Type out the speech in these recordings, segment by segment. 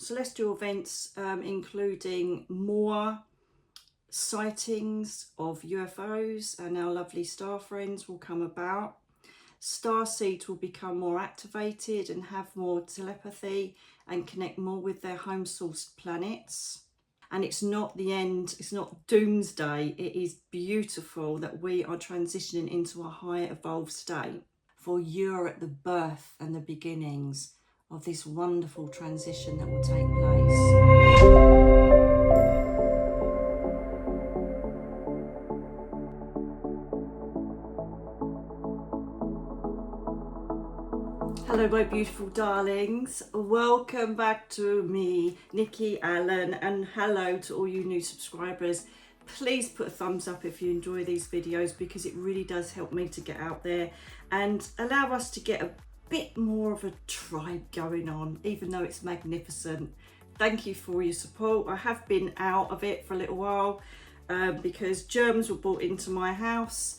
celestial events, including more sightings of UFOs and our lovely star friends will come about. Star seeds will become more activated and have more telepathy and connect more with their home source planets. And it's not the end, it's not doomsday. It is beautiful that we are transitioning into a higher evolved state. For you're at the birth and the beginnings of this wonderful transition that will take place. Hello my beautiful darlings, welcome back to me, Nikki Allen, and hello to all you new subscribers. Please put a thumbs up if you enjoy these videos, because it really does help me to get out there and allow us to get a bit more of a tribe going on, even though it's magnificent. Thank you for your support. I have been out of it for a little while because germs were brought into my house.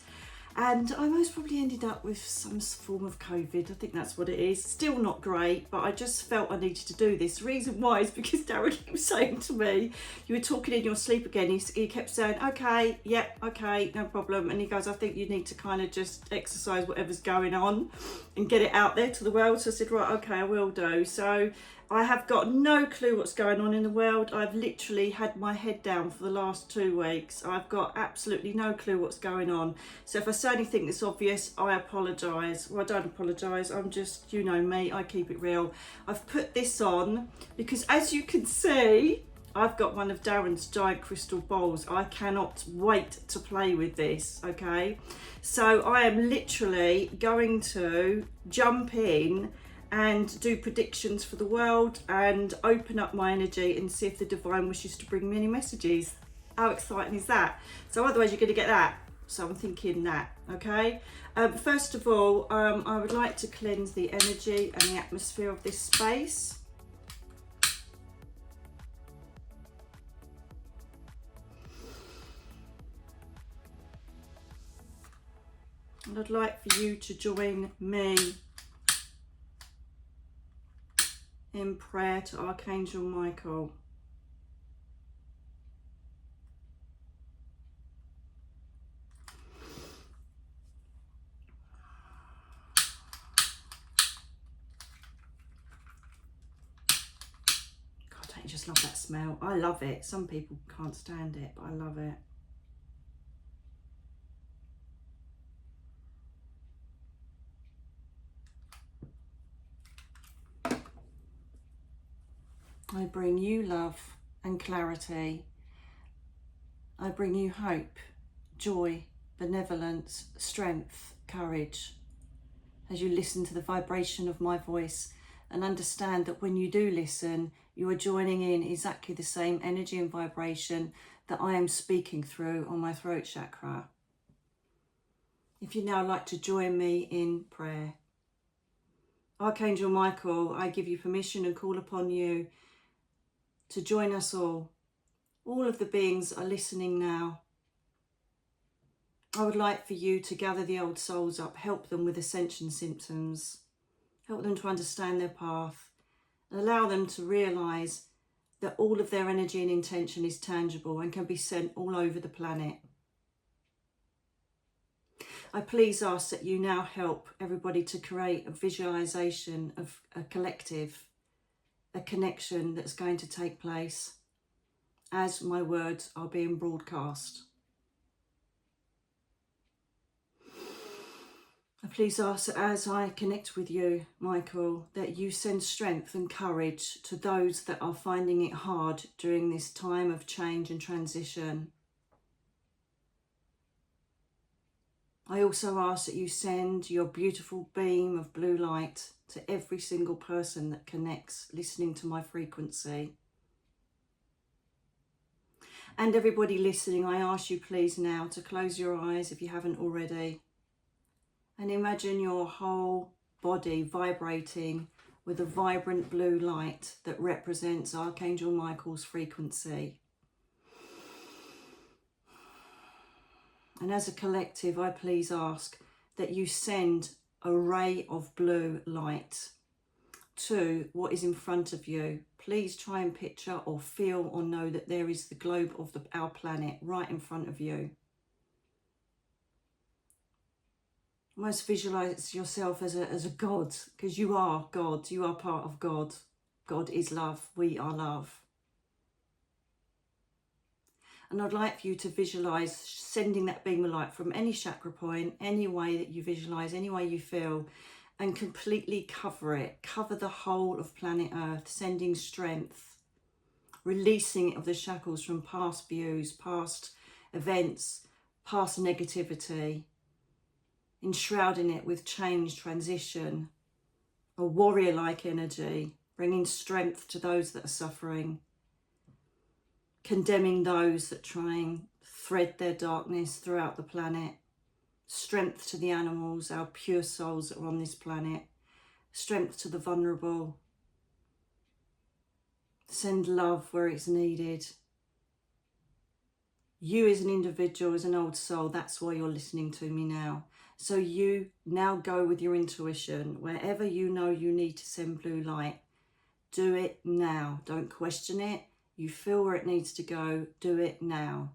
And I most probably ended up with some form of COVID. I think that's what it is. Still not great, but I just felt I needed to do this. The reason why is because Darren kept saying to me, you were talking in your sleep again. He kept saying, okay, yep, okay, no problem. And he goes, I think you need to kind of just exercise whatever's going on and get it out there to the world. So I said, right, okay, I will do. So I have got no clue what's going on in the world. I've literally had my head down for the last 2 weeks. I've got absolutely no clue what's going on. So if I say anything that's obvious, I apologise. Well, I don't apologise. I'm just, you know me, I keep it real. I've put this on because, as you can see, I've got one of Darren's giant crystal balls. I cannot wait to play with this, okay? So I am literally going to jump in and do predictions for the world and open up my energy and see if the divine wishes to bring me any messages. How exciting is that? So otherwise you're going to get that. So I'm thinking that, okay? First of all, I would like to cleanse the energy and the atmosphere of this space. And I'd like for you to join me in prayer to Archangel Michael. God, don't you just love that smell? I love it. Some people can't stand it, but I love it. I bring you love and clarity. I bring you hope, joy, benevolence, strength, courage. As you listen to the vibration of my voice and understand that when you do listen, you are joining in exactly the same energy and vibration that I am speaking through on my throat chakra. If you now like to join me in prayer. Archangel Michael, I give you permission and call upon you to join us all. All of the beings are listening now. I would like for you to gather the old souls up, help them with ascension symptoms, help them to understand their path, and allow them to realise that all of their energy and intention is tangible and can be sent all over the planet. I please ask that you now help everybody to create a visualisation of a collective, a connection that's going to take place as my words are being broadcast. I please ask that as I connect with you, Michael, that you send strength and courage to those that are finding it hard during this time of change and transition. I also ask that you send your beautiful beam of blue light to every single person that connects, listening to my frequency. And everybody listening, I ask you please now to close your eyes if you haven't already, and imagine your whole body vibrating with a vibrant blue light that represents Archangel Michael's frequency. And as a collective, I please ask that you send a ray of blue light to what is in front of you, please try and picture or feel or know that there is the globe of our planet right in front of you. Almost visualize yourself as a God, because you are God. You are part of God. God is love. We are love. And I'd like for you to visualize sending that beam of light from any chakra point, any way that you visualize, any way you feel, and completely cover it. Cover the whole of planet Earth, sending strength, releasing it of the shackles from past views, past events, past negativity, enshrouding it with change, transition, a warrior-like energy, bringing strength to those that are suffering, condemning those that try and thread their darkness throughout the planet, strength to the animals, our pure souls that are on this planet, strength to the vulnerable, send love where it's needed. You as an individual, as an old soul, that's why you're listening to me now. So you now go with your intuition. Wherever you know you need to send blue light, do it now. Don't question it. You feel where it needs to go, do it now.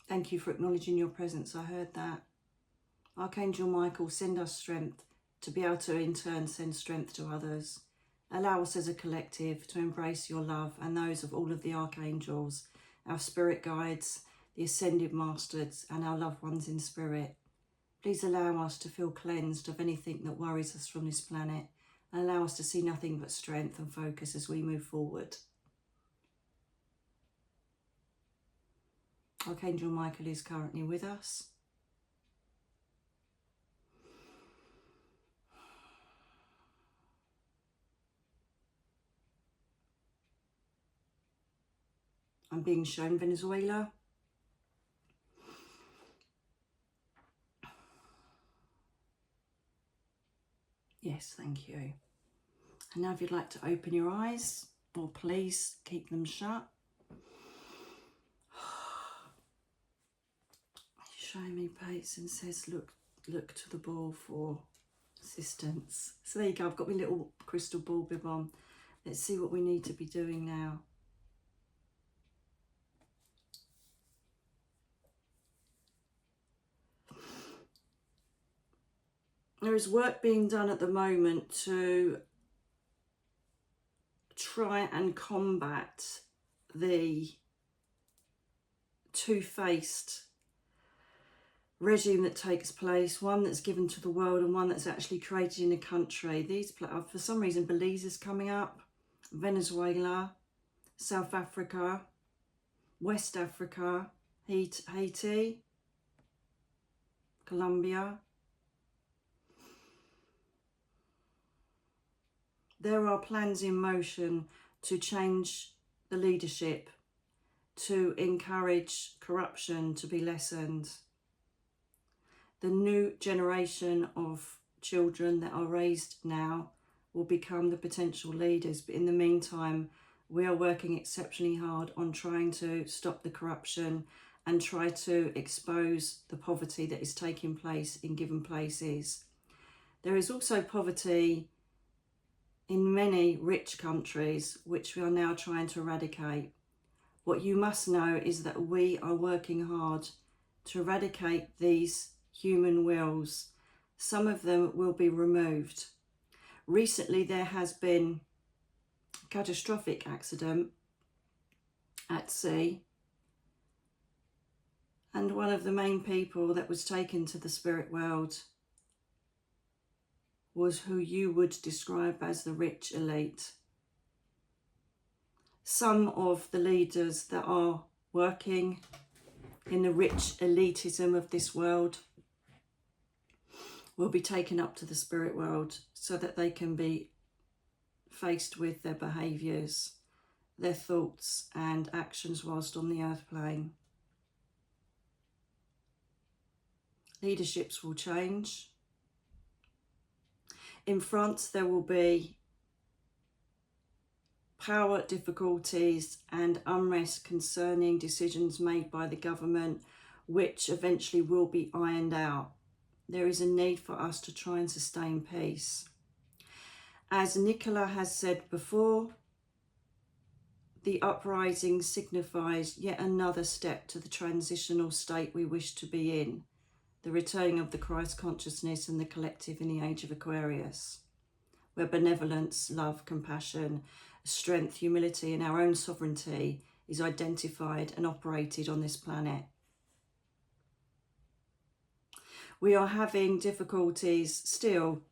Thank you for acknowledging your presence. I heard that. Archangel Michael, send us strength to be able to in turn send strength to others. Allow us as a collective to embrace your love and those of all of the archangels, our spirit guides, the ascended masters and our loved ones in spirit. Please allow us to feel cleansed of anything that worries us from this planet and allow us to see nothing but strength and focus as we move forward. Archangel Michael is currently with us. I'm being shown Venezuela. Yes, thank you. And now if you'd like to open your eyes, or please keep them shut. Showing me Pates and says, look to the ball for assistance. So there you go, I've got my little crystal ball bib on. Let's see what we need to be doing now. There is work being done at the moment to try and combat the two-faced regime that takes place, one that's given to the world and one that's actually created in a country. These, for some reason, Belize is coming up, Venezuela, South Africa, West Africa, Haiti, Colombia. There are plans in motion to change the leadership, to encourage corruption to be lessened. The new generation of children that are raised now will become the potential leaders. But in the meantime, we are working exceptionally hard on trying to stop the corruption and try to expose the poverty that is taking place in given places. There is also poverty in many rich countries, which we are now trying to eradicate. What you must know is that we are working hard to eradicate these human wills. Some of them will be removed. Recently, there has been a catastrophic accident at sea, and one of the main people that was taken to the spirit world was who you would describe as the rich elite. Some of the leaders that are working in the rich elitism of this world will be taken up to the spirit world so that they can be faced with their behaviours, their thoughts and actions whilst on the earth plane. Leaderships will change. In France, there will be power difficulties and unrest concerning decisions made by the government, which eventually will be ironed out. There is a need for us to try and sustain peace. As Nicola has said before, the uprising signifies yet another step to the transitional state we wish to be in, the returning of the Christ consciousness and the collective in the age of Aquarius, where benevolence, love, compassion, strength, humility and our own sovereignty is identified and operated on this planet. We are having difficulties still.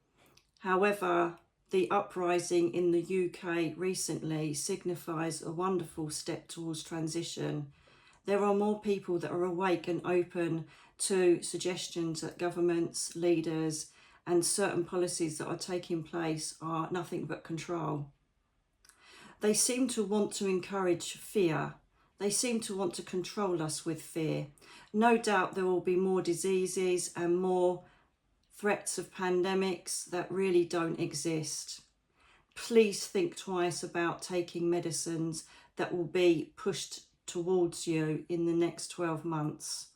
However, the uprising in the UK recently signifies a wonderful step towards transition. There are more people that are awake and open to suggestions that governments, leaders and certain policies that are taking place are nothing but control. They seem to want to encourage fear. They seem to want to control us with fear. No doubt there will be more diseases and more threats of pandemics that really don't exist. Please think twice about taking medicines that will be pushed towards you in the next 12 months.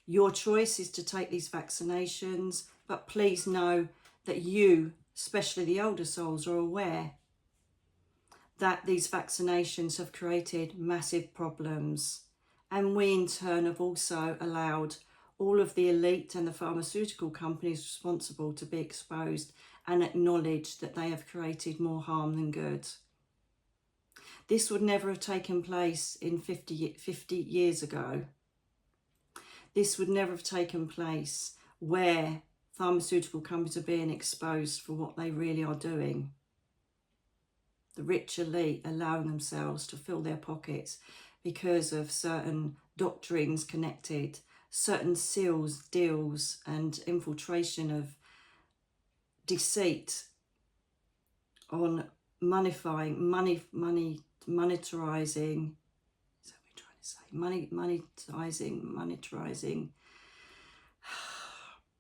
Your choice is to take these vaccinations, but please know that you, especially the older souls, are aware that these vaccinations have created massive problems. And we in turn have also allowed all of the elite and the pharmaceutical companies responsible to be exposed and acknowledge that they have created more harm than good. This would never have taken place in 50 years ago. This would never have taken place where pharmaceutical companies are being exposed for what they really are doing. The rich elite allowing themselves to fill their pockets because of certain doctrines connected, certain seals, deals and infiltration of deceit on monetizing, is that what we're trying to say? Monetizing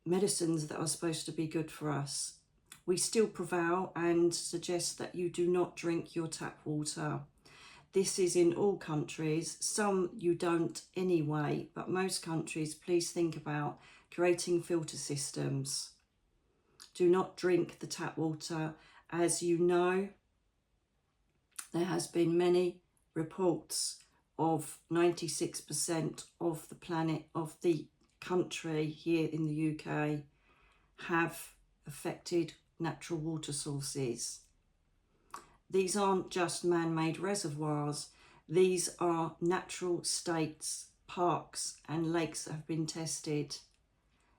medicines that are supposed to be good for us. We still prevail and suggest that you do not drink your tap water. This is in all countries. Some you don't anyway, but most countries, please think about creating filter systems. Do not drink the tap water. As you know, there has been many reports of 96% of the planet, of the country here in the UK, have affected natural water sources. These aren't just man-made reservoirs. These are natural states, parks and lakes that have been tested.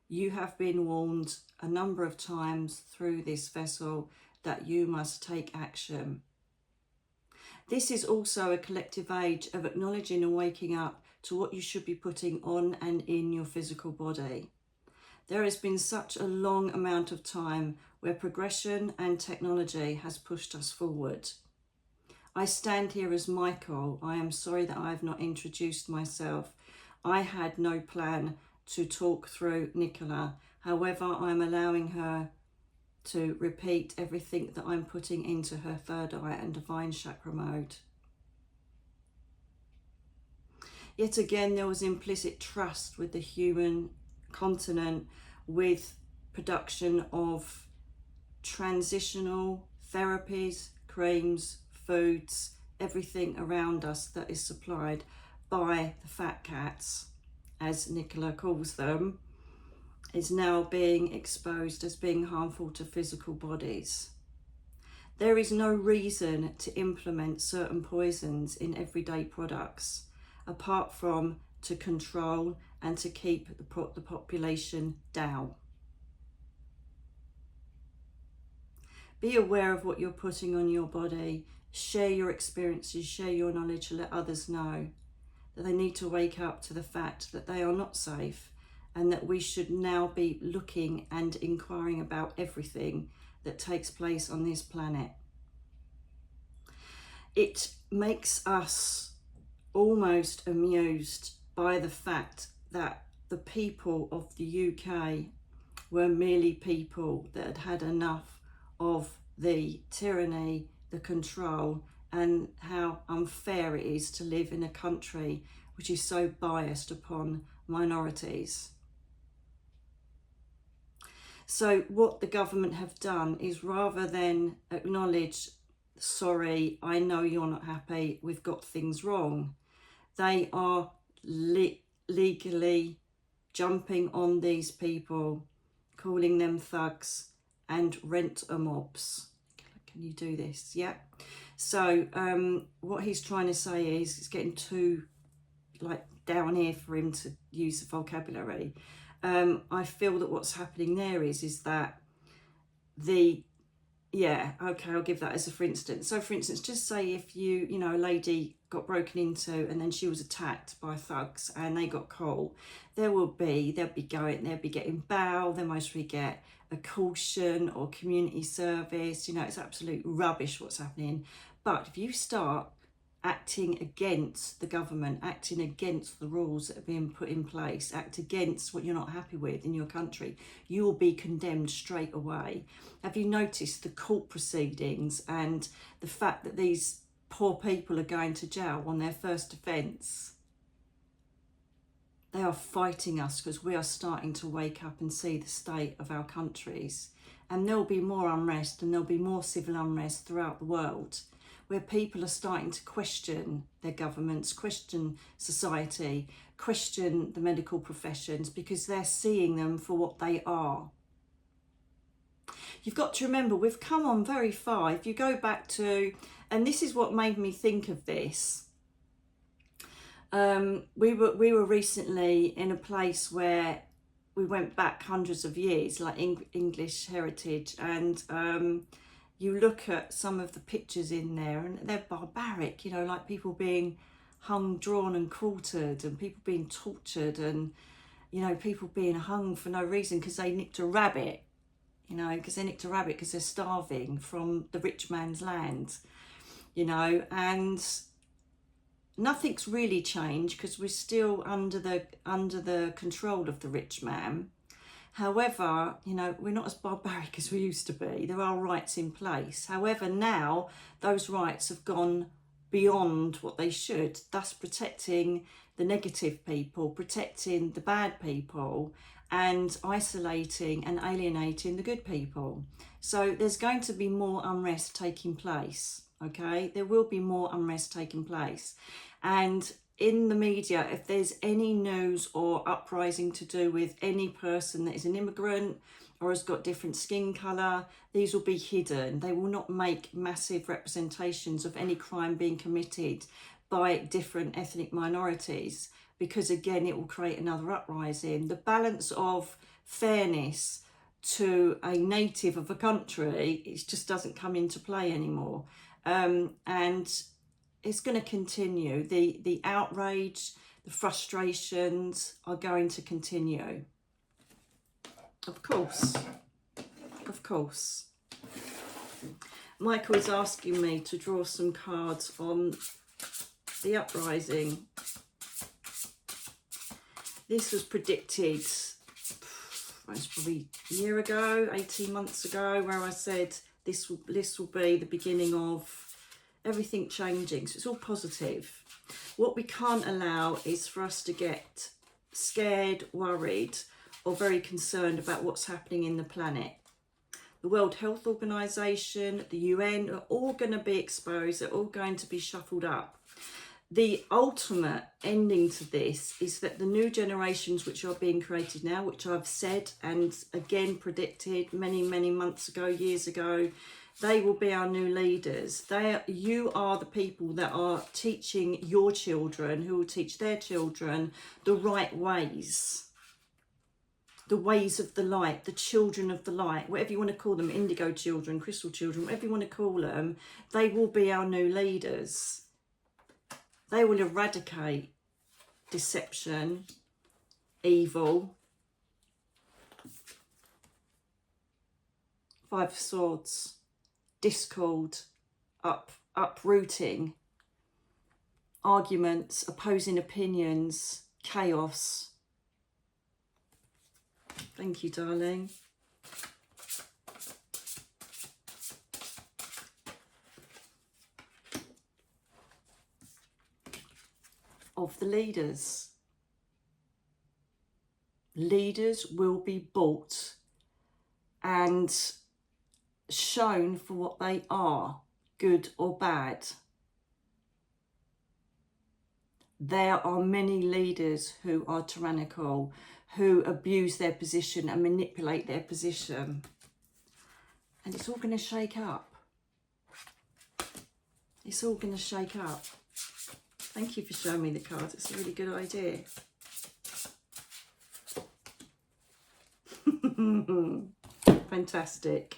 You have been warned a number of times through this vessel that you must take action. This is also a collective age of acknowledging and waking up to what you should be putting on and in your physical body. There has been such a long amount of time where progression and technology has pushed us forward. I stand here as Michael. I am sorry that I have not introduced myself. I had no plan to talk through Nicola. However, I'm allowing her to repeat everything that I'm putting into her third eye and divine chakra mode. Yet again, there was implicit trust with the human continent, with production of transitional therapies, creams, foods, everything around us that is supplied by the fat cats, as Nicola calls them, is now being exposed as being harmful to physical bodies. There is no reason to implement certain poisons in everyday products, apart from to control and to keep the population down. Be aware of what you're putting on your body. Share your experiences, share your knowledge to let others know that they need to wake up to the fact that they are not safe and that we should now be looking and inquiring about everything that takes place on this planet. It makes us almost amused by the fact that the people of the UK were merely people that had had enough of the tyranny, the control, and how unfair it is to live in a country which is so biased upon minorities. So what the government have done is, rather than acknowledge, sorry, I know you're not happy, we've got things wrong, they are legally jumping on these people, calling them thugs and rent-a-mobs. Can you do this? Yeah. So what he's trying to say is, it's getting too like down here for him to use the vocabulary. I feel that what's happening there is that I'll give that as a for instance. So for instance, just say if you know, a lady got broken into and then she was attacked by thugs and they got caught, they'll be getting bail, they mostly get a caution or community service. You know, it's absolute rubbish what's happening. But if you start acting against the government, acting against the rules that are being put in place, act against what you're not happy with in your country, you will be condemned straight away. Have you noticed the court proceedings and the fact that these poor people are going to jail on their first offence? They are fighting us because we are starting to wake up and see the state of our countries. And there'll be more unrest, and there'll be more civil unrest throughout the world, where people are starting to question their governments, question society, question the medical professions, because they're seeing them for what they are. You've got to remember, we've come on very far. If you go back to, and this is what made me think of this, we were recently in a place where we went back hundreds of years, like English heritage, and you look at some of the pictures in there and they're barbaric, you know, like people being hung, drawn and quartered, and people being tortured, and, you know, people being hung for no reason because they nicked a rabbit, you know, because they're starving from the rich man's land, you know, and nothing's really changed because we're still under the control of the rich man. However, you know, we're not as barbaric as we used to be. There are rights in place. However, now those rights have gone beyond what they should, thus protecting the negative people, protecting the bad people, and isolating and alienating the good people. So there's going to be more unrest taking place, okay? There will be more unrest taking place. And in the media, if there's any news or uprising to do with any person that is an immigrant or has got different skin colour, these will be hidden. They will not make massive representations of any crime being committed by different ethnic minorities, because again, it will create another uprising. The balance of fairness to a native of a country, it just doesn't come into play anymore. And it's going to continue. The outrage, the frustrations are going to continue. Of course. Of course. Michael is asking me to draw some cards on the uprising. This was predicted, it's probably a year ago, 18 months ago, where I said this will be the beginning of everything changing. So it's all positive. What we can't allow is for us to get scared, worried, or very concerned about what's happening in the planet. The World Health Organization, the UN are all going to be exposed. They're all going to be shuffled up. The ultimate ending to this is that the new generations which are being created now, which I've said and again predicted many, many months ago, years ago, they will be our new leaders. You are the people that are teaching your children, who will teach their children the right ways. The ways of the light, the children of the light, whatever you want to call them, indigo children, crystal children, whatever you want to call them, they will be our new leaders. They will eradicate deception, evil. Five of Swords. Discord, uprooting, arguments, opposing opinions, chaos. Thank you, darling. of the leaders. Leaders will be bought and shown for what they are, good or bad. There are many leaders who are tyrannical, who abuse their position and manipulate their position. And it's all going to shake up. It's all going to shake up. Thank you for showing me the card. It's a really good idea. Fantastic.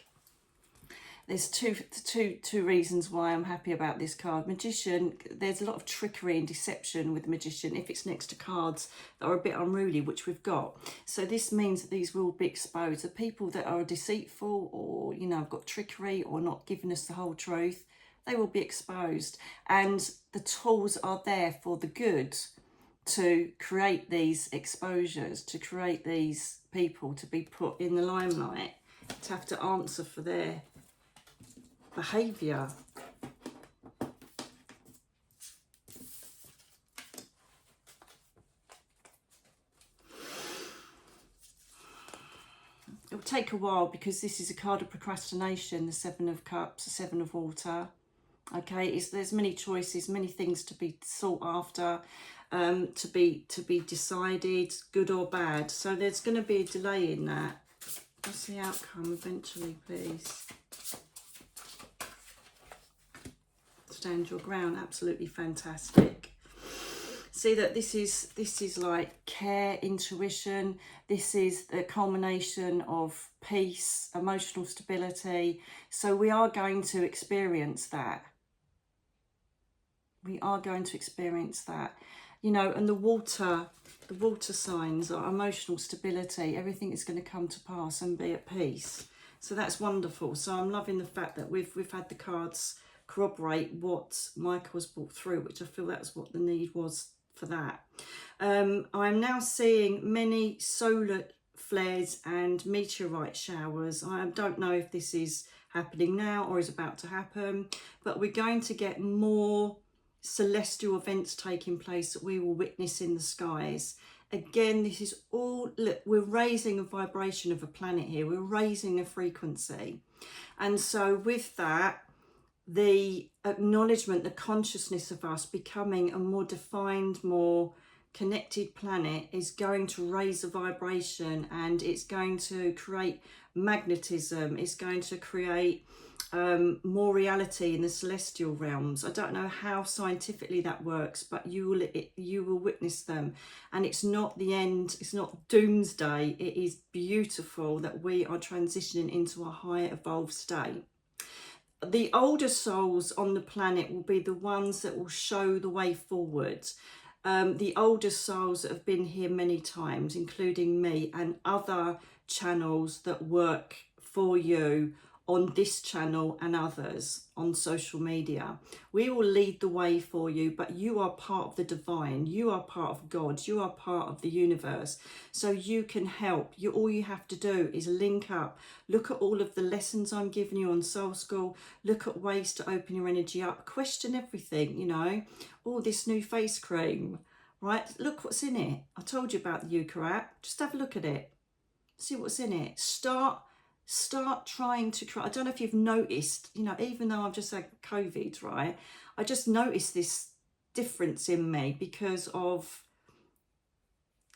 There's two reasons why I'm happy about this card. Magician, there's a lot of trickery and deception with the Magician if it's next to cards that are a bit unruly, which we've got. So this means that these will be exposed. The people that are deceitful or, you know, have got trickery or not giving us the whole truth, they will be exposed. And the tools are there for the good to create these exposures, to create these people to be put in the limelight, to have to answer for their behaviour. It will take a while because this is a card of procrastination, the Seven of Cups, the Seven of Water. Okay, there's many choices, many things to be sought after, to be decided, good or bad. So there's going to be a delay in that. What's the outcome eventually, please? Stand your ground. Absolutely fantastic. See that this is like care, intuition. This is the culmination of peace, emotional stability. So we are going to experience that. We are going to experience that. You know, and the water signs are emotional stability. Everything is going to come to pass and be at peace. So that's wonderful. So I'm loving the fact that we've had the cards corroborate what Michael has brought through, which I feel that's what the need was for that. I'm now seeing many solar flares and meteorite showers. I don't know if this is happening now or is about to happen, but we're going to get more celestial events taking place that we will witness in the skies. Again, this is all, look, we're raising a vibration of a planet here. We're raising a frequency. And so with that, the acknowledgement, the consciousness of us becoming a more defined, more connected planet is going to raise a vibration, and it's going to create magnetism. It's going to create more reality in the celestial realms. I don't know how scientifically that works, but you will witness them. And it's not the end, it's not doomsday. It is beautiful that we are transitioning into a higher evolved state. The older souls on the planet will be the ones that will show the way forward. The older souls that have been here many times, including me and other channels that work for you on this channel and others on social media. We will lead the way for you, but you are part of the divine. You are part of God. You are part of the universe. So you can help. All you have to do is link up. Look at all of the lessons I'm giving you on Soul School. Look at ways to open your energy up. Question everything, you know. Oh, this new face cream, right? Look what's in it. I told you about the Yucca app. Just have a look at it. See what's in it. Start trying to try. I don't know if you've noticed, you know, even though I've just had COVID, right? I just noticed this difference in me because of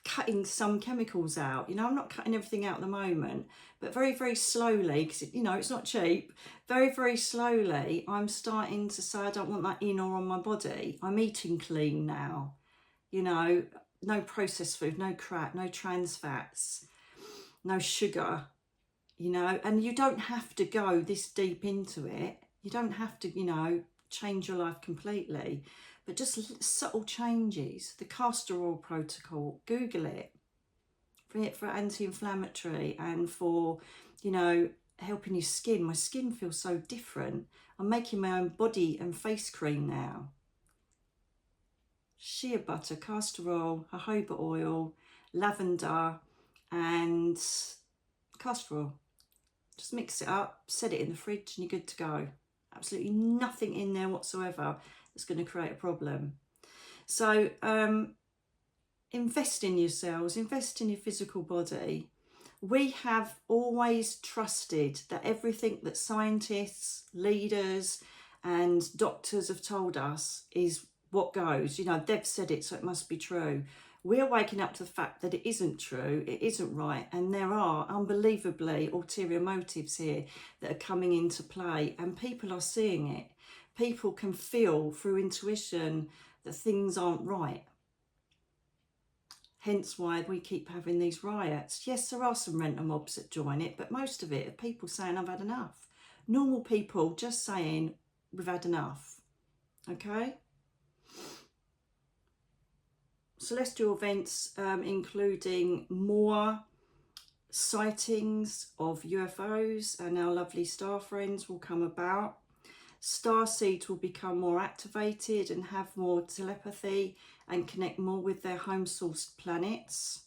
cutting some chemicals out. You know, I'm not cutting everything out at the moment, but very, very slowly, because, you know, it's not cheap. Very, very slowly, I'm starting to say I don't want that in or on my body. I'm eating clean now. You know, no processed food, no crap, no trans fats, no sugar. You know, and you don't have to go this deep into it. You don't have to, you know, change your life completely, but just subtle changes. The castor oil protocol, Google it. For anti-inflammatory and for, you know, helping your skin. My skin feels so different. I'm making my own body and face cream now. Shea butter, castor oil, jojoba oil, lavender and castor oil. Just mix it up, set it in the fridge, and you're good to go. Absolutely nothing in there whatsoever that's going to create a problem. So invest in yourselves, invest in your physical body. We have always trusted that everything that scientists, leaders and doctors have told us is what goes. You know, they've said it, so it must be true. We're waking up to the fact that it isn't true, it isn't right, and there are unbelievably ulterior motives here that are coming into play, and people are seeing it. People can feel through intuition that things aren't right. Hence why we keep having these riots. Yes, there are some renter mobs that join it, but most of it are people saying, I've had enough. Normal people just saying, we've had enough. Okay? Celestial events including more sightings of UFOs and our lovely star friends will come about. Star seeds will become more activated and have more telepathy and connect more with their home source planets.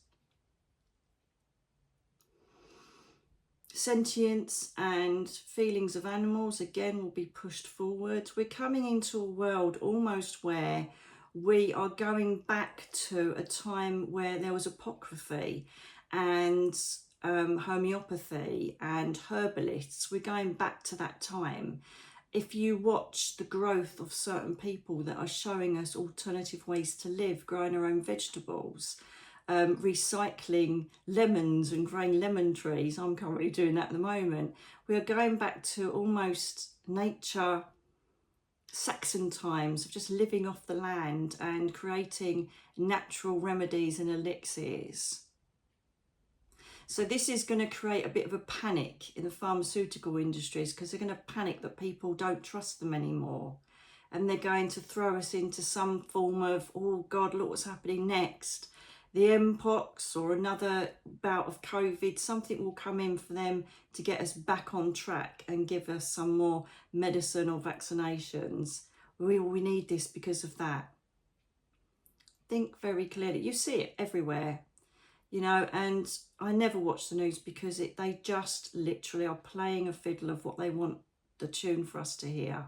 Sentience and feelings of animals again will be pushed forward. We're coming into a world almost where we are going back to a time where there was apocryphy and homeopathy and herbalists. We're going back to that time. If you watch the growth of certain people that are showing us alternative ways to live, growing our own vegetables, recycling lemons and growing lemon trees, I'm currently doing that at the moment. We are going back to almost nature, Saxon times of just living off the land and creating natural remedies and elixirs. So this is going to create a bit of a panic in the pharmaceutical industries, because they're going to panic that people don't trust them anymore. And they're going to throw us into some form of, oh God, look what's happening next. The Mpox or another bout of COVID, something will come in for them to get us back on track and give us some more medicine or vaccinations. We need this because of that. Think very clearly. You see it everywhere. You know, and I never watch the news because they just literally are playing a fiddle of what they want the tune for us to hear.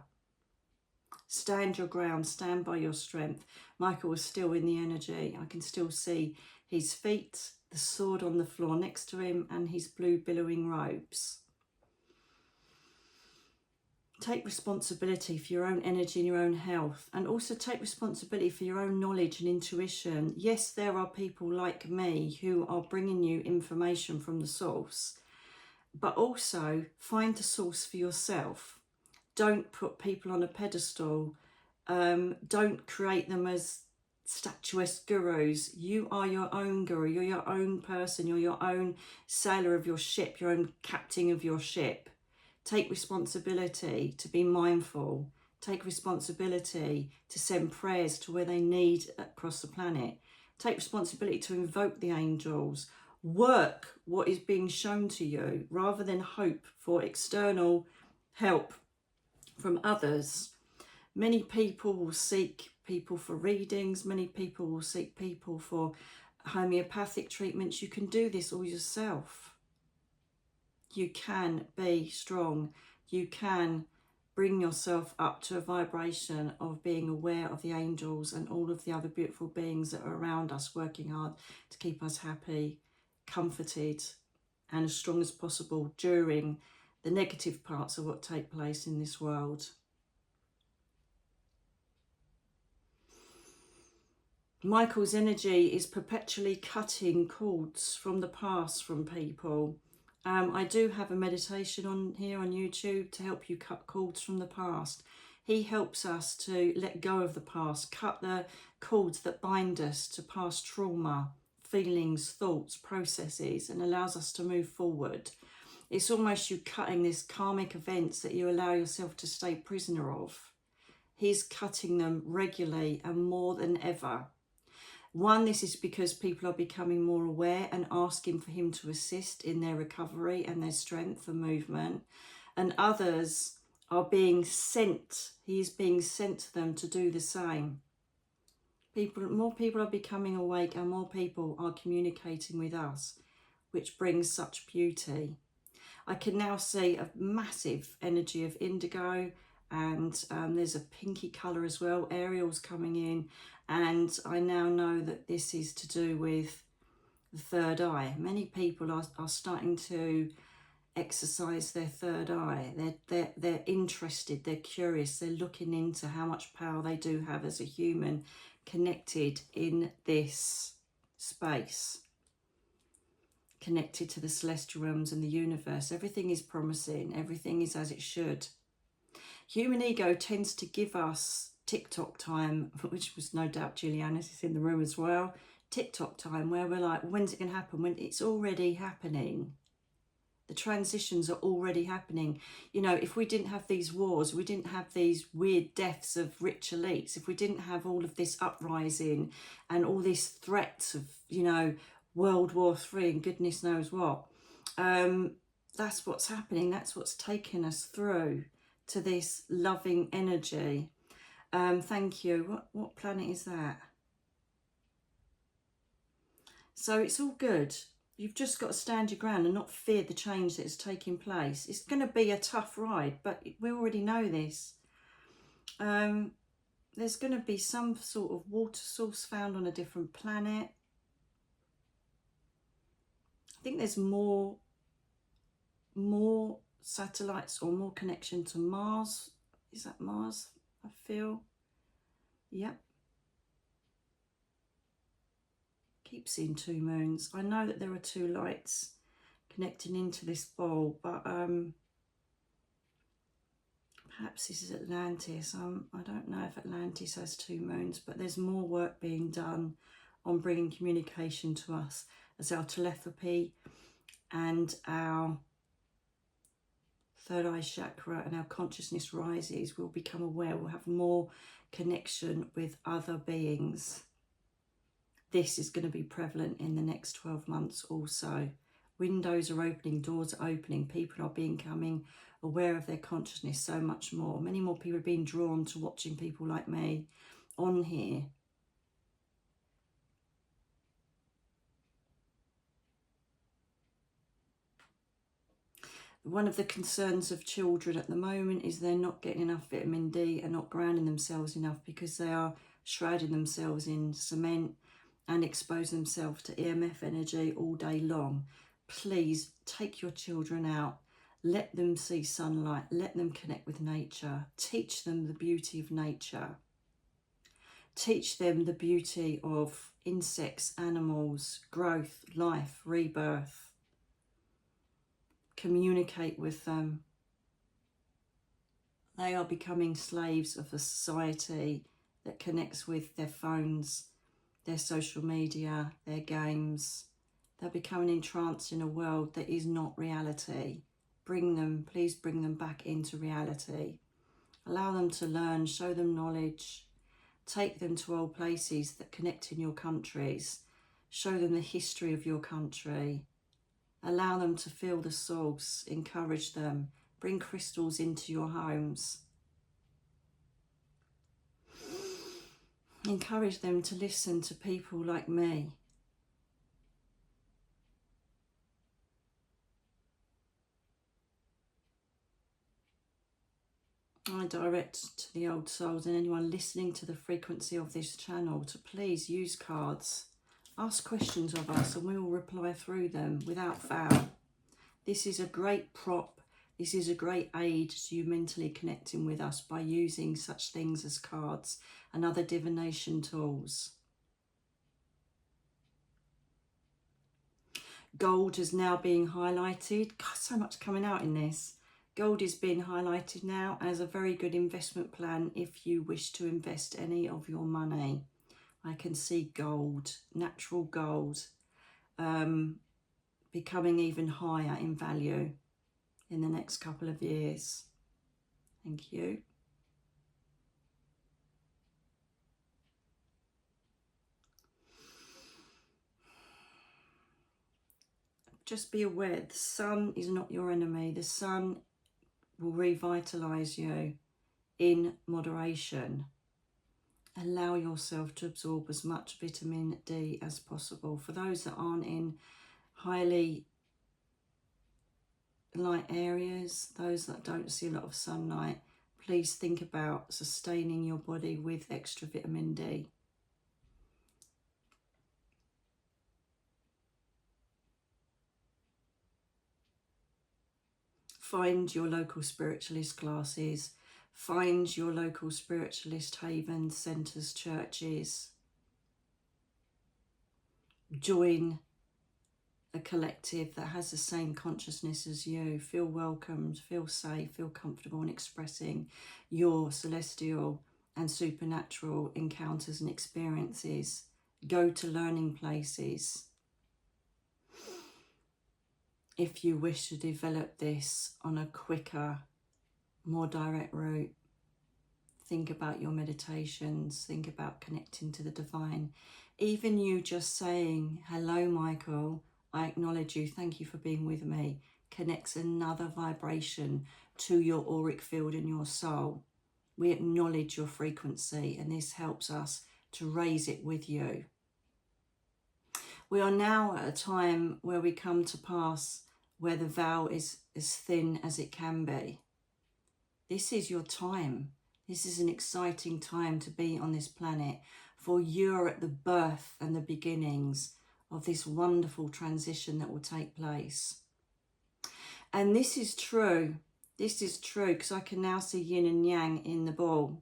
Stand your ground, stand by your strength. Michael was still in the energy. I can still see his feet, the sword on the floor next to him, and his blue billowing robes. Take responsibility for your own energy and your own health, and also take responsibility for your own knowledge and intuition. Yes, there are people like me who are bringing you information from the source, but also find the source for yourself. Don't put people on a pedestal. Don't create them as statuesque gurus. You are your own guru. You're your own person. You're your own sailor of your ship, your own captain of your ship. Take responsibility to be mindful. Take responsibility to send prayers to where they need across the planet. Take responsibility to invoke the angels. Work what is being shown to you rather than hope for external help from others. Many people will seek people for readings. Many people will seek people for homeopathic treatments. You can do this all yourself. You can be strong. You can bring yourself up to a vibration of being aware of the angels and all of the other beautiful beings that are around us, working hard to keep us happy, comforted, and as strong as possible during the negative parts of what take place in this world. Michael's energy is perpetually cutting cords from the past from people. I do have a meditation on here on YouTube to help you cut cords from the past. He helps us to let go of the past, cut the cords that bind us to past trauma, feelings, thoughts, processes, and allows us to move forward. It's almost you cutting this karmic events that you allow yourself to stay prisoner of. He's cutting them regularly and more than ever. One, this is because people are becoming more aware and asking for him to assist in their recovery and their strength for movement. And others are being sent. He is being sent to them to do the same. More people are becoming awake and more people are communicating with us, which brings such beauty. I can now see a massive energy of indigo, and there's a pinky colour as well. Ariel's coming in, and I now know that this is to do with the third eye. Many people are starting to exercise their third eye. They're interested, they're curious, they're looking into how much power they do have as a human connected in this space, connected to the celestial realms and the universe. Everything is promising, everything is as it should. Human ego tends to give us TikTok time, which was no doubt Juliana's is in the room as well. TikTok time, where we're like, when's it going to happen? When it's already happening. The transitions are already happening. You know, if we didn't have these wars, we didn't have these weird deaths of rich elites, if we didn't have all of this uprising and all these threats of, you know, World War III and goodness knows what, that's what's happening. That's what's taken us through to this loving energy. Thank you. What planet is that? So it's all good. You've just got to stand your ground and not fear the change that is taking place. It's going to be a tough ride, but we already know this. There's going to be some sort of water source found on a different planet. I think there's more satellites or more connection to Mars. Is that Mars? I feel. Yep. Keep seeing two moons. I know that there are two lights connecting into this ball, but perhaps this is Atlantis. I don't know if Atlantis has two moons, but there's more work being done on bringing communication to us as our telepathy and our third eye chakra and our consciousness rises. We'll become aware, we'll have more connection with other beings. This is going to be prevalent in the next 12 months also. Windows are opening, doors are opening, people are becoming aware of their consciousness so much more. Many more people are being drawn to watching people like me on here. One of the concerns of children at the moment is they're not getting enough vitamin D and not grounding themselves enough because they are shrouding themselves in cement and expose themselves to EMF energy all day long. Please take your children out, let them see sunlight, let them connect with nature, teach them the beauty of nature, teach them the beauty of insects, animals, growth, life, rebirth. Communicate with them. They are becoming slaves of a society that connects with their phones, their social media, their games. They're becoming entranced in a world that is not reality. Bring them, please bring them back into reality. Allow them to learn, show them knowledge. Take them to old places that connect in your countries. Show them the history of your country. Allow them to feel the source. Encourage them. Bring crystals into your homes. Encourage them to listen to people like me. I direct to the old souls and anyone listening to the frequency of this channel to please use cards. Ask questions of us and we will reply through them without fail. This is a great prop. This is a great aid to you mentally connecting with us by using such things as cards and other divination tools. Gold is now being highlighted. God, so much coming out in this. Gold is being highlighted now as a very good investment plan if you wish to invest any of your money. I can see gold, natural gold, becoming even higher in value in the next couple of years. Thank you. Just be aware, the sun is not your enemy. The sun will revitalise you in moderation. Allow yourself to absorb as much vitamin D as possible. For those that aren't in highly light areas, those that don't see a lot of sunlight, please think about sustaining your body with extra vitamin D. Find your local spiritualist classes, find your local spiritualist havens, centres, churches. Join a collective that has the same consciousness as you. Feel welcomed, feel safe, feel comfortable in expressing your celestial and supernatural encounters and experiences. Go to learning places. If you wish to develop this on a quicker, more direct route, think about your meditations, think about connecting to the divine. Even you just saying, hello, Michael, I acknowledge you, thank you for being with me, connects another vibration to your auric field and your soul. We acknowledge your frequency, and this helps us to raise it with you. We are now at a time where we come to pass where the veil is as thin as it can be. This is your time. This is an exciting time to be on this planet, for you're at the birth and the beginnings of this wonderful transition that will take place. And this is true because I can now see yin and yang in the ball.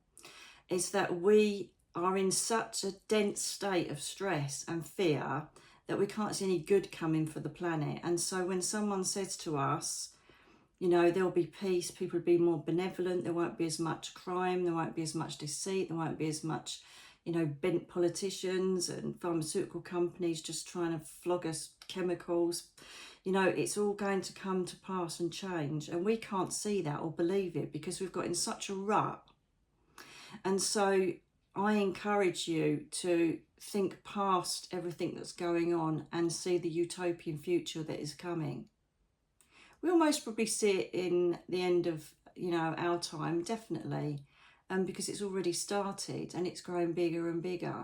It's that we are in such a dense state of stress and fear that we can't see any good coming for the planet. And so when someone says to us, you know, there'll be peace, people will be more benevolent, there won't be as much crime, there won't be as much deceit, there won't be as much, you know, bent politicians and pharmaceutical companies just trying to flog us chemicals. You know, it's all going to come to pass and change. And we can't see that or believe it because we've got in such a rut. And so I encourage you to think past everything that's going on and see the utopian future that is coming. We almost probably see it in the end of, you know, our time, definitely, because it's already started and it's growing bigger and bigger.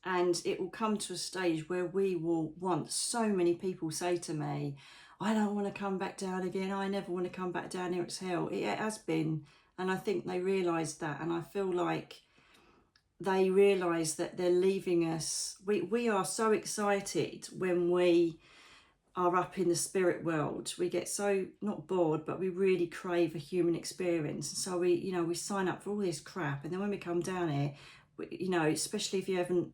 And it will come to a stage where we will want, so many people say to me, I don't want to come back down again. I never want to come back down here. It's hell. It has been. And I think they realise that. And I feel like they realise that they're leaving us. We are so excited when we are up in the spirit world. We get so, not bored, but we really crave a human experience. And so we sign up for all this crap. And then when we come down here, you know, especially if you haven't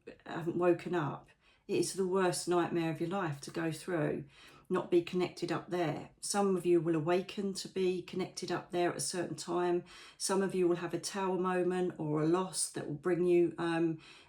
woken up, it is the worst nightmare of your life to go through, not be connected up there. Some of you will awaken to be connected up there at a certain time. Some of you will have a tower moment or a loss that will bring you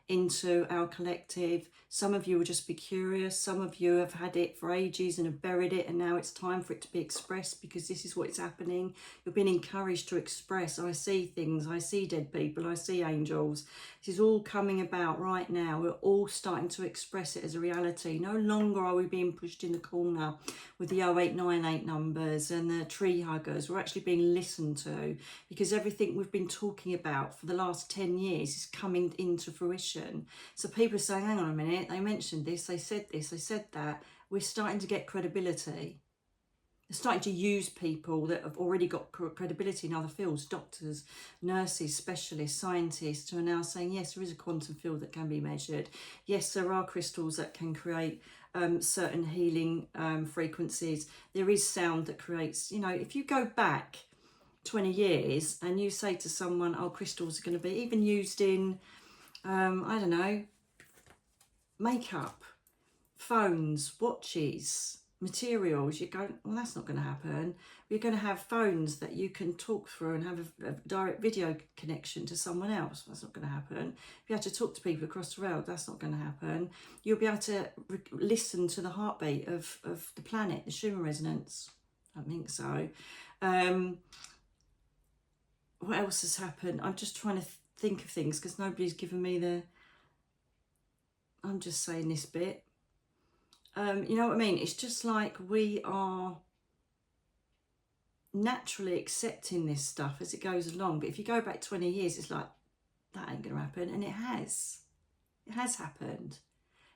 into our collective. Some of you will just be curious. Some of you have had it for ages and have buried it, and now it's time for it to be expressed because this is what's happening. You're being encouraged to express. I see things, I see dead people, I see angels. This is all coming about right now. We're all starting to express it as a reality. No longer are we being pushed in the corner with the 0898 numbers and the tree huggers. We're actually being listened to because everything we've been talking about for the last 10 years is coming into fruition. So people are saying, hang on a minute, they mentioned this, they said that. We're starting to get credibility. They're starting to use people that have already got credibility in other fields, doctors, nurses, specialists, scientists, who are now saying, yes, there is a quantum field that can be measured. Yes, there are crystals that can create certain healing frequencies. There is sound that creates, you know, if you go back 20 years and you say to someone, oh, crystals are going to be even used in, I don't know, makeup, phones, watches, materials, you go, well, that's not going to happen. You're going to have phones that you can talk through and have a direct video connection to someone else. That's not going to happen. If you have to talk to people across the road, that's not going to happen. You'll be able to listen to the heartbeat of the planet, the Schumann resonance. I think so. What else has happened? I'm just trying to think of things because nobody's given me the... I'm just saying this bit. You know what I mean? It's just like we are naturally accepting this stuff as it goes along. But if you go back 20 years, it's like, that ain't going to happen. And it has. It has happened.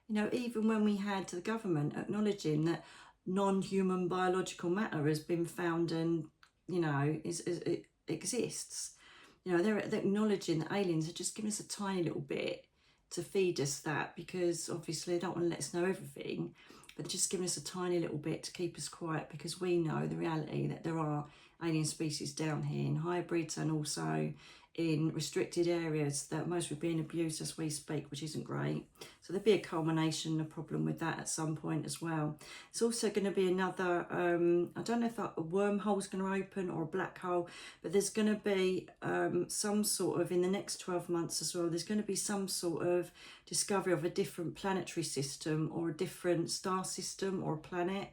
You know, even when we had the government acknowledging that non-human biological matter has been found and, you know, it exists. You know, they're acknowledging that aliens are just giving us a tiny little bit to feed us that, because obviously they don't want to let us know everything, but just giving us a tiny little bit to keep us quiet, because we know the reality that there are alien species down here in hybrids and also in restricted areas that most are being abused as we speak, which isn't great. So there'll be a culmination, a problem with that at some point as well. It's also going to be another, I don't know if a wormhole is going to open or a black hole, but there's going to be some sort of, in the next 12 months as well, there's going to be some sort of discovery of a different planetary system or a different star system or a planet,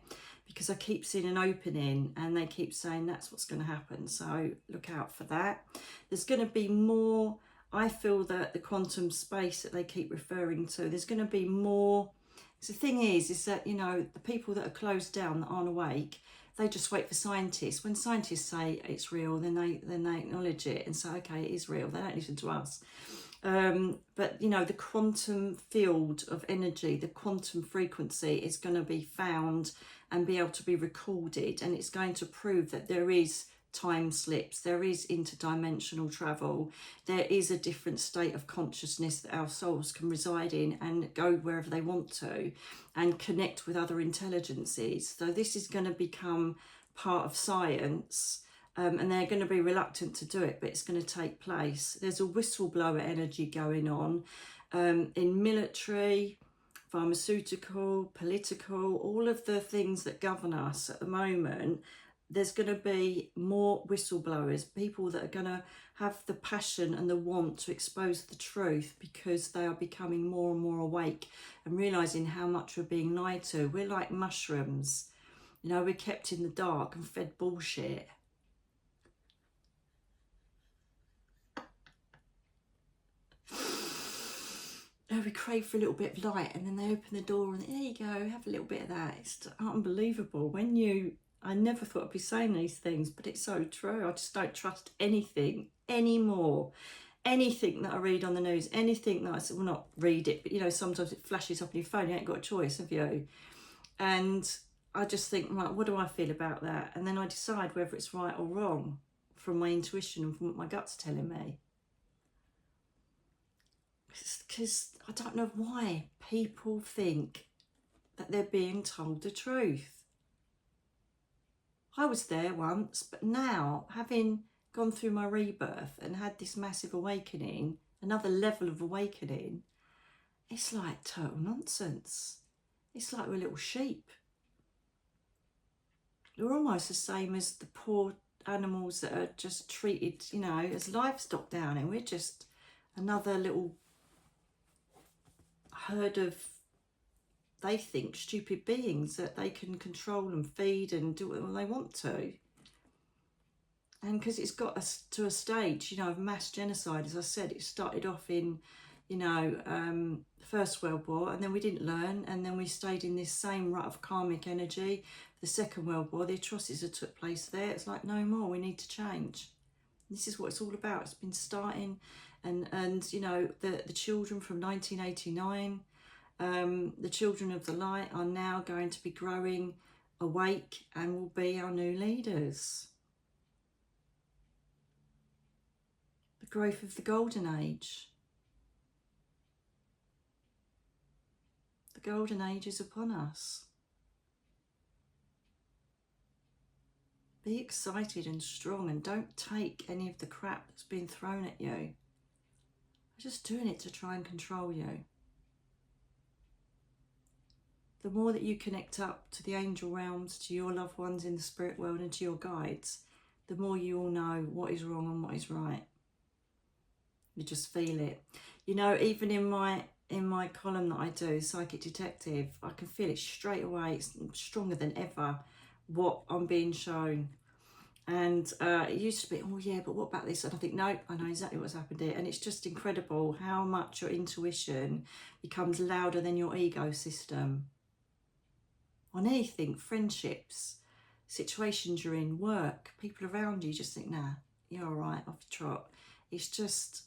because I keep seeing an opening and they keep saying that's what's going to happen. So look out for that. There's going to be more, I feel that the quantum space that they keep referring to, there's going to be more. So the thing is that, you know, the people that are closed down, that aren't awake, they just wait for scientists. When scientists say it's real, then they acknowledge it and say, okay, it is real. They don't listen to us. But, you know, the quantum field of energy, the quantum frequency is going to be found and be able to be recorded, and it's going to prove that there is time slips, there is interdimensional travel, there is a different state of consciousness that our souls can reside in and go wherever they want to and connect with other intelligences. So this is going to become part of science. And they're going to be reluctant to do it, but it's going to take place. There's a whistleblower energy going on in military, pharmaceutical, political, all of the things that govern us at the moment. There's going to be more whistleblowers, people that are going to have the passion and the want to expose the truth, because they are becoming more and more awake and realising how much we're being lied to. We're like mushrooms. You know, we're kept in the dark and fed bullshit. We crave for a little bit of light, and then they open the door and there you go, have a little bit of that. It's unbelievable. I never thought I'd be saying these things, but it's so true. I just don't trust anything anymore. Anything that I read on the news, anything that I said, well, not read it, but you know, sometimes it flashes up on your phone. You ain't got a choice, have you? And I just think, right, what do I feel about that? And then I decide whether it's right or wrong from my intuition and from what my gut's telling me. Because I don't know why people think that they're being told the truth. I was there once, but now, having gone through my rebirth and had this massive awakening, another level of awakening, it's like total nonsense. It's like we're little sheep. We're almost the same as the poor animals that are just treated, you know, as livestock down, and we're just another little herd of, they think, stupid beings that they can control and feed and do what they want to. And because it's got us to a stage, you know, of mass genocide. As I said, it started off in, you know, the First World War, and then we didn't learn, and then we stayed in this same rut of karmic energy. The Second World War, the atrocities that took place there, it's like, no more, we need to change. This is what it's all about. It's been starting, and you know, the children from 1989, the children of the light are now going to be growing awake and will be our new leaders. The growth of the golden age. The golden age is upon us. Be excited and strong, and don't take any of the crap that's been thrown at you. They're just doing it to try and control you. The more that you connect up to the angel realms, to your loved ones in the spirit world and to your guides, the more you all know what is wrong and what is right. You just feel it. You know, even in my column that I do, Psychic Detective, I can feel it straight away. It's stronger than ever what I'm being shown. And it used to be, oh yeah, but what about this? And I think, no, I know exactly what's happened here. And it's just incredible how much your intuition becomes louder than your ego system. On anything, friendships, situations you're in, work, people around you, just think, nah, you're all right, off the trot. It's just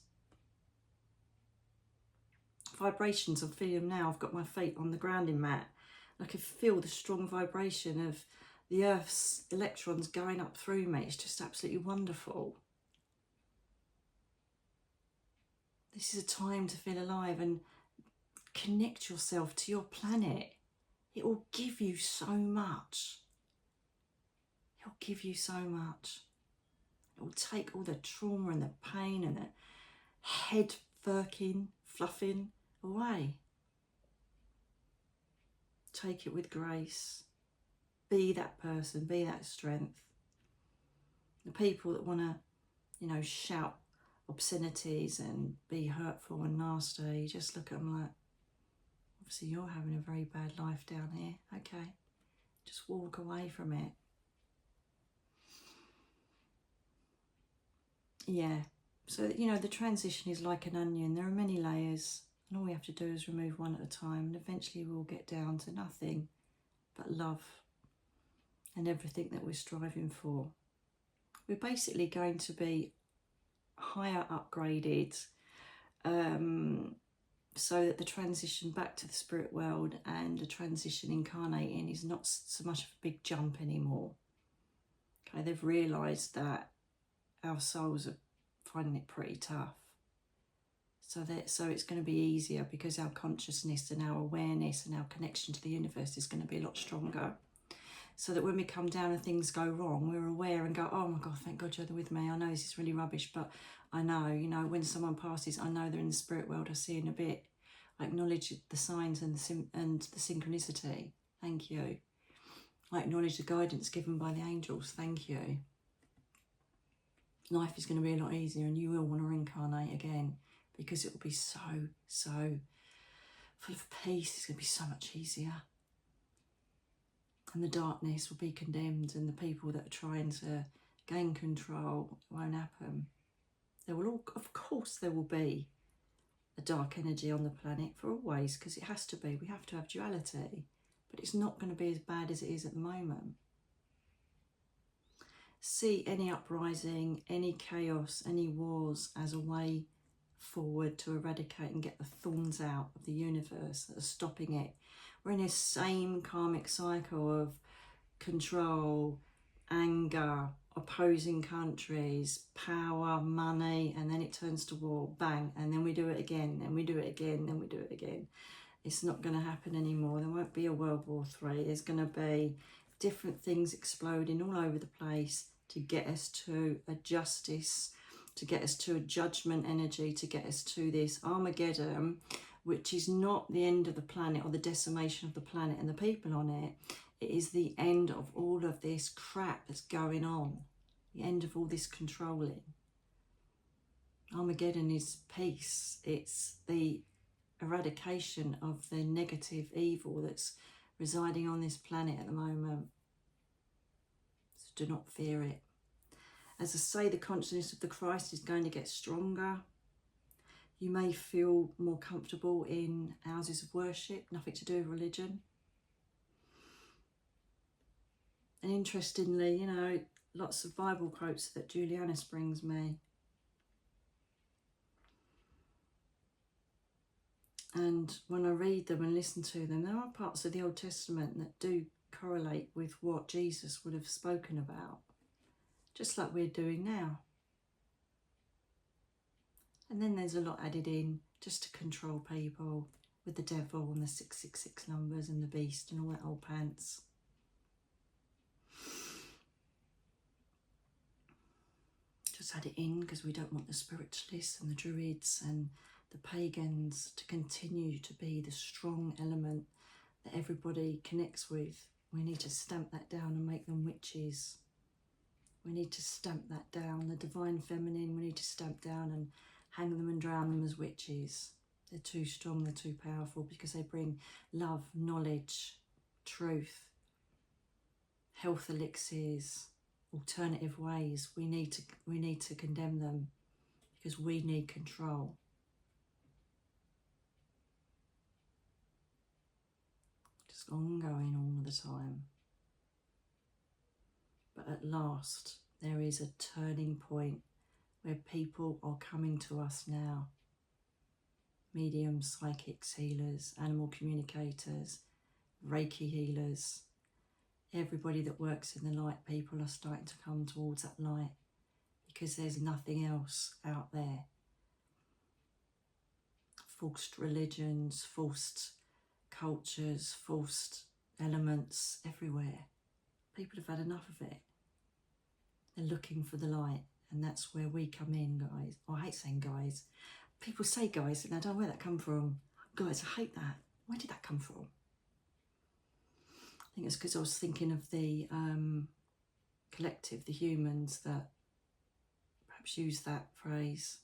vibrations. I'm feeling them now. I've got my feet on the grounding mat. I can feel the strong vibration of the Earth's electrons going up through me. It's just absolutely wonderful. This is a time to feel alive and connect yourself to your planet. It will give you so much. It will give you so much. It will take all the trauma and the pain and the head fluffing away. Take it with grace. Be that person, be that strength. The people that want to, you know, shout obscenities and be hurtful and nasty, just look at them like, obviously you're having a very bad life down here. Okay, just walk away from it. Yeah, so, you know, the transition is like an onion. There are many layers, and all we have to do is remove one at a time, and eventually we'll get down to nothing but love and everything that we're striving for. We're basically going to be higher upgraded, so that the transition back to the spirit world and the transition incarnating is not so much of a big jump anymore. Okay, they've realised that our souls are finding it pretty tough. So it's going to be easier because our consciousness and our awareness and our connection to the universe is going to be a lot stronger. So that when we come down and things go wrong, we're aware and go, oh my God, thank God you're with me. I know this is really rubbish, but I know, you know, when someone passes, I know they're in the spirit world. I see in a bit. I acknowledge the signs and the synchronicity. Thank you. I acknowledge the guidance given by the angels. Thank you. Life is going to be a lot easier, and you will want to reincarnate again because it will be so full of peace. It's going to be so much easier. And the darkness will be condemned, and the people that are trying to gain control, it won't happen. There will all, of course, there will be a dark energy on the planet for always, because it has to be. We have to have duality, but it's not going to be as bad as it is at the moment. See any uprising, any chaos, any wars as a way forward to eradicate and get the thorns out of the universe that are stopping it. We're in this same karmic cycle of control, anger, opposing countries, power, money, and then it turns to war, bang, and then we do it again, and we do it again, and we do it again. It's not going to happen anymore. There won't be a World War III. There's going to be different things exploding all over the place to get us to a justice, to get us to a judgment energy, to get us to this Armageddon, which is not the end of the planet or the decimation of the planet and the people on it. It is the end of all of this crap that's going on, the end of all this controlling. Armageddon is peace. It's the eradication of the negative evil that's residing on this planet at the moment. So do not fear it. As I say, the consciousness of the Christ is going to get stronger. You may feel more comfortable in houses of worship, nothing to do with religion. And interestingly, you know, lots of Bible quotes that Juliana brings me. And when I read them and listen to them, there are parts of the Old Testament that do correlate with what Jesus would have spoken about, just like we're doing now. And then there's a lot added in just to control people with the devil and the 666 numbers and the beast and all that old pants. Just add it in because we don't want the spiritualists and the druids and the pagans to continue to be the strong element that everybody connects with. We need to stamp that down and make them witches. We need to stamp that down. The divine feminine, we need to stamp down and hang them and drown them as witches. They're too strong, they're too powerful because they bring love, knowledge, truth, health elixirs, alternative ways. We need to condemn them because we need control. Just ongoing all the time. But at last, there is a turning point where people are coming to us now. Mediums, psychics, healers, animal communicators, Reiki healers, everybody that works in the light, people are starting to come towards that light because there's nothing else out there. Forced religions, forced cultures, forced elements everywhere. People have had enough of it. They're looking for the light, and that's where we come in, guys. Oh, I hate saying guys. People say guys, and I don't know where that come from. Guys, I hate that. Where did that come from? I think it's because I was thinking of the collective, the humans that perhaps use that phrase.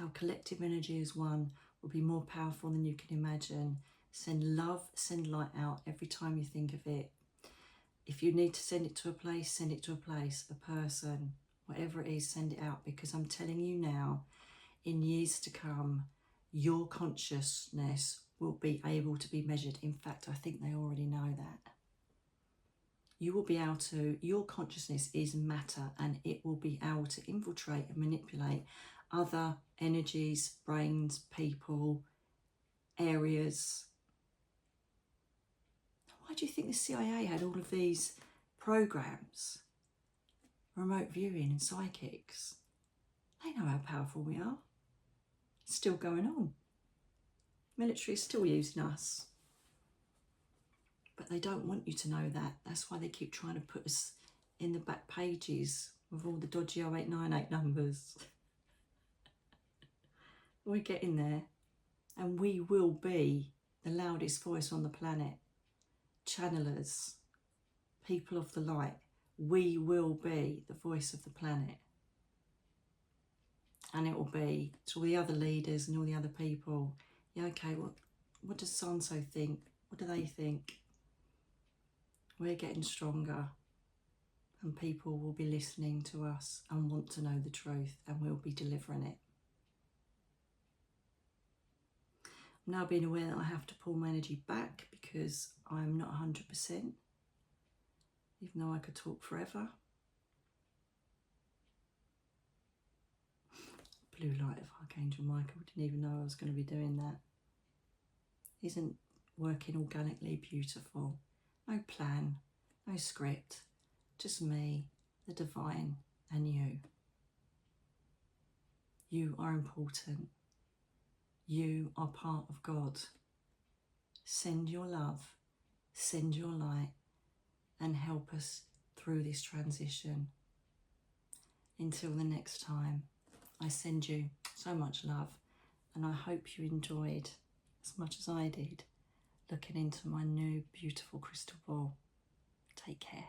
Our collective energy as one will be more powerful than you can imagine. Send love, send light out every time you think of it. If you need to send it to a place, send it to a place, a person, whatever it is, send it out, because I'm telling you now, in years to come, your consciousness will be able to be measured. In fact, I think they already know that. You will be able to, your consciousness is matter, and it will be able to infiltrate and manipulate other energies, brains, people, areas. Why do you think the CIA had all of these programs? Remote viewing and psychics. They know how powerful we are. It's still going on. Military is still using us. But they don't want you to know that. That's why they keep trying to put us in the back pages with all the dodgy 0898 numbers. We're getting there. And we will be the loudest voice on the planet. Channelers, people of the light. We will be the voice of the planet. And it will be to all the other leaders and all the other people. Yeah, okay, what does so-and-so think? What do they think? We're getting stronger, and people will be listening to us and want to know the truth, and we'll be delivering it. I'm now being aware that I have to pull my energy back because I'm not 100%, even though I could talk forever. Blue light of Archangel Michael, didn't even know I was going to be doing that. Isn't working organically beautiful? No plan, no script, just me, the divine, and you. You are important. You are part of God. Send your love, send your light, and help us through this transition. Until the next time, I send you so much love, and I hope you enjoyed as much as I did looking into my new beautiful crystal ball. Take care.